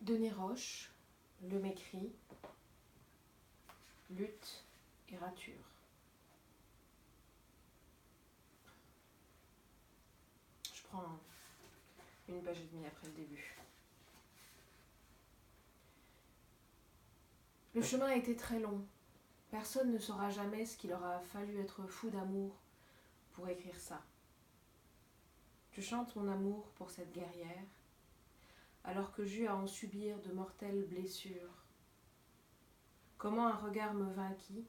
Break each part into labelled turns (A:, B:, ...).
A: Denis Roche, Le Mécrit, Lutte et rature. Je prends une page et demie après le début. Le chemin a été très long. Personne ne saura jamais ce qu'il aura fallu être fou d'amour pour écrire ça. Je chante mon amour pour cette guerrière, alors que j'eus à en subir de mortelles blessures. Comment un regard me vainquit,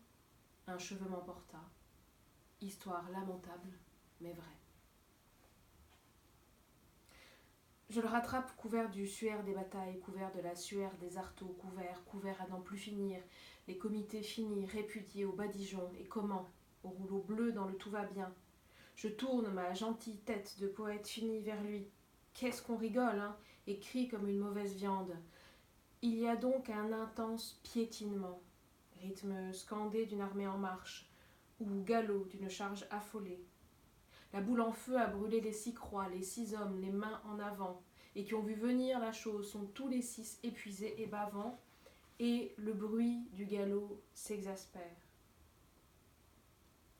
A: un cheveu m'emporta. Histoire lamentable, mais vraie. Je le rattrape couvert du suaire des batailles, couvert de la sueur des arteaux, couvert à n'en plus finir, les comités finis, répudiés au badigeon, et comment, au rouleau bleu dans le tout va bien. Je tourne ma gentille tête de poète fini vers lui. Qu'est-ce qu'on rigole, hein, et crie comme une mauvaise viande. Il y a donc un intense piétinement, rythme scandé d'une armée en marche, ou galop d'une charge affolée. La boule en feu a brûlé les 6 croix, les 6 hommes, les mains en avant, et qui ont vu venir la chose sont tous les 6 épuisés et bavants, et le bruit du galop s'exaspère.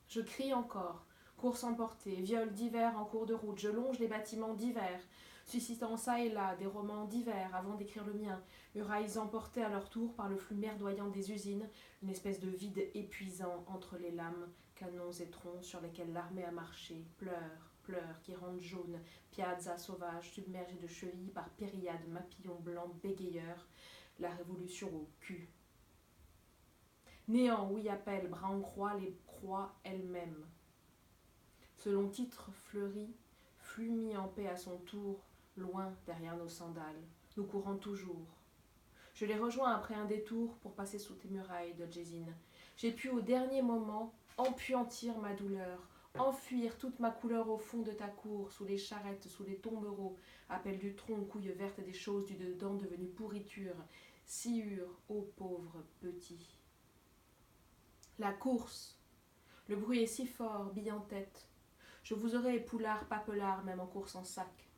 A: Je crie encore, course emportée, viol divers en cours de route, je longe les bâtiments divers, suscitant ça et là des romans divers avant d'écrire le mien, murailles emportées à leur tour par le flux merdoyant des usines, une espèce de vide épuisant entre les lames, canons et troncs sur lesquels l'armée a marché, pleurs qui rendent jaune, piazza sauvage submergée de chevilles par périades, mapillons blancs bégayeurs, la révolution au cul. Néant, oui, appelle, bras en croix, les croix elles-mêmes. Ce long titre fleuri, flux mis en paix à son tour, loin derrière nos sandales, nous courons toujours. Je les rejoins après un détour pour passer sous tes murailles de Jésine. J'ai pu au dernier moment empuantir ma douleur, enfuir toute ma couleur au fond de ta cour, sous les charrettes, sous les tombereaux, appel du tronc, couilles vertes des choses du dedans devenues pourriture, sciure, ô pauvre petit. La course, le bruit est si fort, bille en tête. Je vous aurais époulard, papelard, même en course en sac.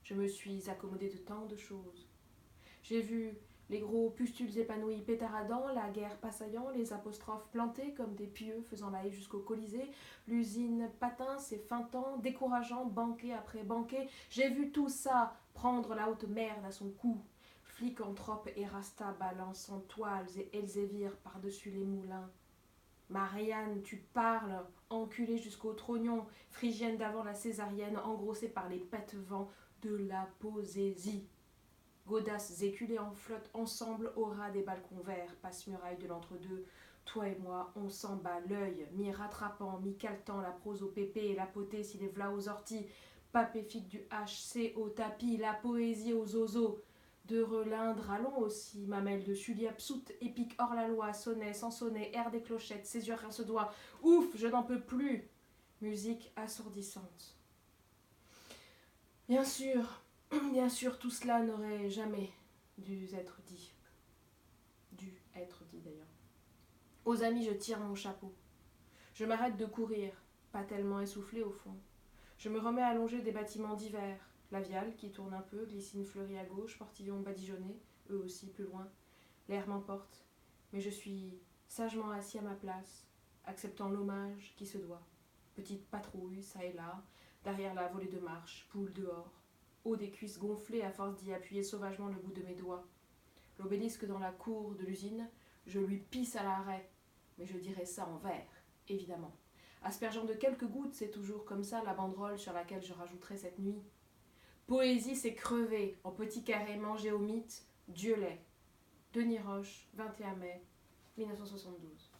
A: Je me suis accommodée de tant de choses. J'ai vu les gros pustules épanouis pétaradant, la guerre passaillant, les apostrophes plantés comme des pieux faisant la haie jusqu'au Colisée, l'usine patin et feintant, décourageant, banquet après banquet. J'ai vu tout ça prendre la haute merde à son cou. Flicanthrope et rasta balançant toiles et Elzévir par-dessus les moulins. Marianne, tu parles, enculée jusqu'au trognon, phrygienne d'avant la césarienne, engrossée par les pètes-vents de la posésie. Godasses éculées en flotte ensemble au ras des balcons verts, passe-muraille de l'entre-deux. Toi et moi, on s'en bat l'œil, mi-rattrapant, mi-caletant la prose au pépé et la potée s'il est v'là aux orties, papéfique du HC au tapis, la poésie aux oiseaux. De relindre allons aussi, mamelle de Sully absoute, épique hors la loi, sonnet, sans sonnet, air des clochettes, césure rince doigt. Ouf, je n'en peux plus. Musique assourdissante. Bien sûr, tout cela n'aurait jamais dû être dit. Dû être dit d'ailleurs. Aux amis, je tire mon chapeau. Je m'arrête de courir, pas tellement essoufflé au fond. Je me remets à longer des bâtiments divers. La Viale qui tourne un peu, glycine fleurie à gauche, portillons badigeonnés, eux aussi plus loin. L'air m'emporte, mais je suis sagement assis à ma place, acceptant l'hommage qui se doit. Petite patrouille, ça et là, derrière la volée de marche, poule dehors. Haut des cuisses gonflées à force d'y appuyer sauvagement le bout de mes doigts. L'obélisque dans la cour de l'usine, je lui pisse à l'arrêt, mais je dirais ça en vers, évidemment. Aspergeant de quelques gouttes, c'est toujours comme ça la banderole sur laquelle je rajouterai cette nuit. Poésie, c'est crever, en petits carrés mangés au mythe, Dieu l'est. Denis Roche, 21 mai 1972.